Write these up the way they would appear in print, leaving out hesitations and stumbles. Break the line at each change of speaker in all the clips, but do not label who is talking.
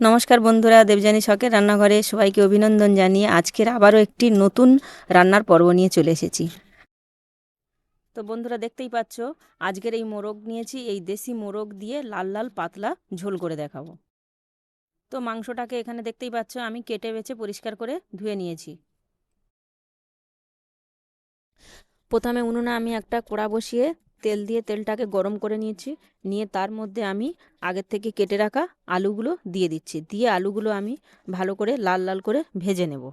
নমস্কার বন্ধুরা, দেবযানী শখের রান্নাঘরে সবাইকে অভিনন্দন জানিয়ে আজকের আবারও একটি নতুন রান্নার পর্ব নিয়ে চলে এসেছি। তো বন্ধুরা, দেখতেই পাচ্ছ আজকের এই মোরগ নিয়েছি। এই দেশি মোরগ দিয়ে লাল লাল পাতলা ঝোল করে দেখাবো। তো মাংসটাকে এখানে দেখতেই পাচ্ছ আমি কেটে বেছে পরিষ্কার করে ধুয়ে নিয়েছি। প্রথমে উনুনে আমি একটা কড়া বসিয়ে তেল দিয়ে তেলটাকে গরম করে নিয়েছি। নিয়ে তার মধ্যে আমি আগের থেকে কেটে রাখা আলুগুলো দিয়ে দিচ্ছি। দিয়ে আলুগুলো আমি ভালো করে লাল লাল করে ভেজে নেব।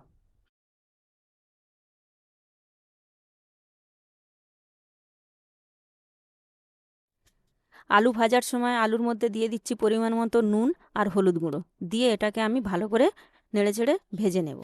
আলু ভাজার সময় আলুর মধ্যে দিয়ে দিচ্ছি পরিমাণ মতো নুন আর হলুদ গুঁড়ো। দিয়ে এটাকে আমি ভালো করে নেড়েচেড়ে ভেজে নেব।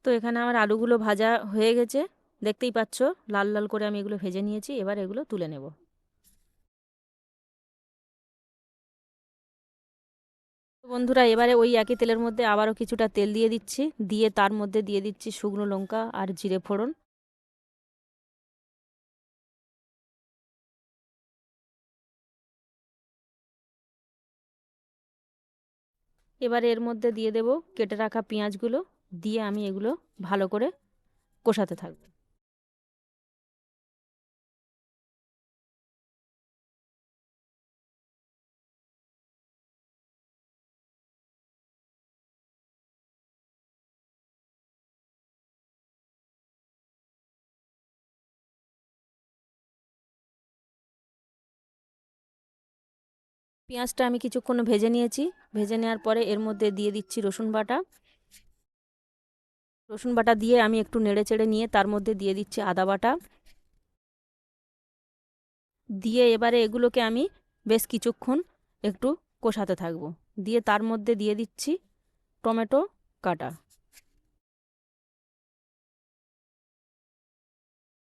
তো এখানে আমার আলুগুলো ভাজা হয়ে গেছে, দেখতেই পাচ্ছ লাল লাল করে আমি এগুলো ভেজে নিয়েছি। এবার এগুলো তুলে নেব। তো বন্ধুরা, এবারে ওই একই তেলের মধ্যে আবারও কিছুটা তেল দিয়ে দিচ্ছি। দিয়ে তার মধ্যে দিয়ে দিচ্ছি শুকনো লঙ্কা আর জিরে ফোড়ন। এবারে এর মধ্যে দিয়ে দেব কেটে রাখা পেঁয়াজগুলো। দিয়ে আমি এগুলো ভালো করে কষাতে থাকবো। পেঁয়াজটা আমি কিছুক্ষণ ভেজে নিয়েছি। ভেজে নেওয়ার পরে এর মধ্যে দিয়ে দিচ্ছি রসুন বাটা। রসুন বাটা দিয়ে আমি একটু নেড়ে চেড়ে নিয়ে তার মধ্যে দিয়ে দিচ্ছি আদা বাটা। দিয়ে এবারে এগুলোকে আমি বেশ কিছুক্ষণ একটু কষাতে থাকবো। দিয়ে তার মধ্যে দিয়ে দিচ্ছি টমেটো কাটা।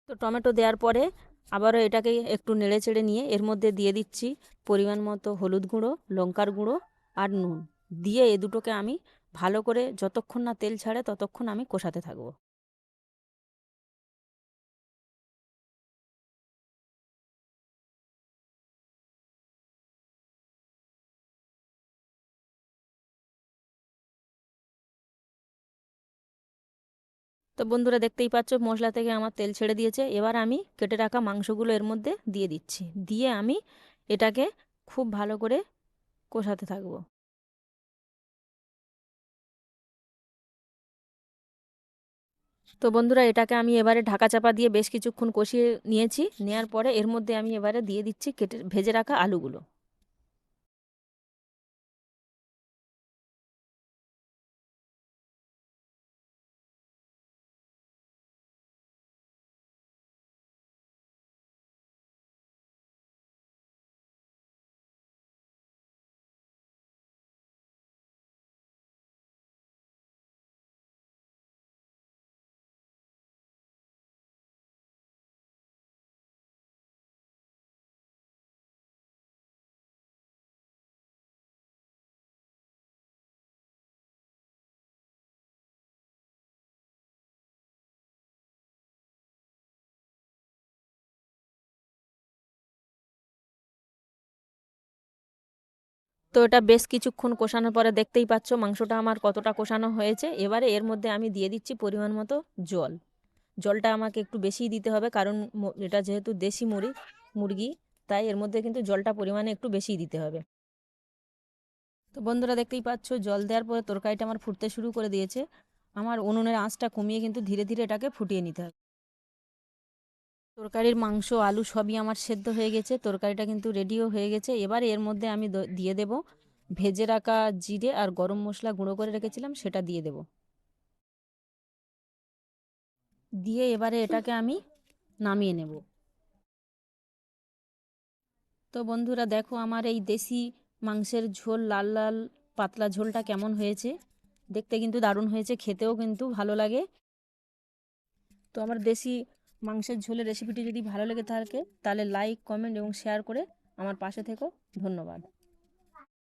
তো টমেটো দেওয়ার পরে আবারও এটাকে একটু নেড়ে চেড়ে নিয়ে এর মধ্যে দিয়ে দিচ্ছি পরিমাণ মতো হলুদ গুঁড়ো, লঙ্কার গুঁড়ো আর নুন। দিয়ে এ দুটোকে আমি ভালো করে যতক্ষণ না তেল ছাড়ে ততক্ষণ আমি কষাতে থাকবো। তো বন্ধুরা, দেখতেই পাচ্ছ মশলা থেকে আমার তেল ছেড়ে দিয়েছে। এবার আমি কেটে রাখা মাংসগুলো এর মধ্যে দিয়ে দিচ্ছি। দিয়ে আমি এটাকে খুব ভালো করে কষাতে থাকবো। তো বন্ধুরা, এটাকে আমি এবারে ঢাকা চাপা দিয়ে বেশ কিছুক্ষণ কষিয়ে নিয়েছি। নেয়ার পরে এর মধ্যে আমি এবারে দিয়ে দিচ্ছি কেটে ভেজে রাখা আলুগুলো। তো এটা বেশ কিছুক্ষণ কষানোর পরে দেখতেই পাচ্ছ মাংসটা আমার কতটা কষানো হয়েছে। এবারে এর মধ্যে আমি দিয়ে দিচ্ছি পরিমাণ মতো জল। জলটা আমাকে একটু বেশিই দিতে হবে, কারণ এটা যেহেতু দেশি মুরগি, তাই এর মধ্যে কিন্তু জলটা পরিমাণে একটু বেশিই দিতে হবে। তো বন্ধুরা, দেখতেই পাচ্ছ জল দেওয়ার পরে তরকারিটা আমার ফুটতে শুরু করে দিয়েছে। আমার উনুনের আঁচটা কমিয়ে কিন্তু ধীরে ধীরে এটাকে ফুটিয়ে নিতে হবে। তরকারির মাংস আলু সবই আমার সেদ্ধ হয়ে গেছে, তরকারিটা কিন্তু রেডিও হয়ে গেছে। এবার এর মধ্যে আমি দিয়ে দেব ভেজে রাখা জিরে আর গরম মশলা গুঁড়ো করে রেখেছিলাম, সেটা দিয়ে দেব। দিয়ে এবারে এটাকে আমি নামিয়ে নেব। তো বন্ধুরা, দেখো আমার এই দেশি মাংসের ঝোল লাল লাল পাতলা ঝোলটা কেমন হয়েছে। দেখতে কিন্তু দারুণ হয়েছে, খেতেও কিন্তু ভালো লাগে। তো আমার দেশি মাংসের ঝোলের রেসিপিটি যদি ভালো লেগে থাকে তাহলে লাইক, কমেন্ট এবং শেয়ার করে আমার পাশে থেকো। ধন্যবাদ।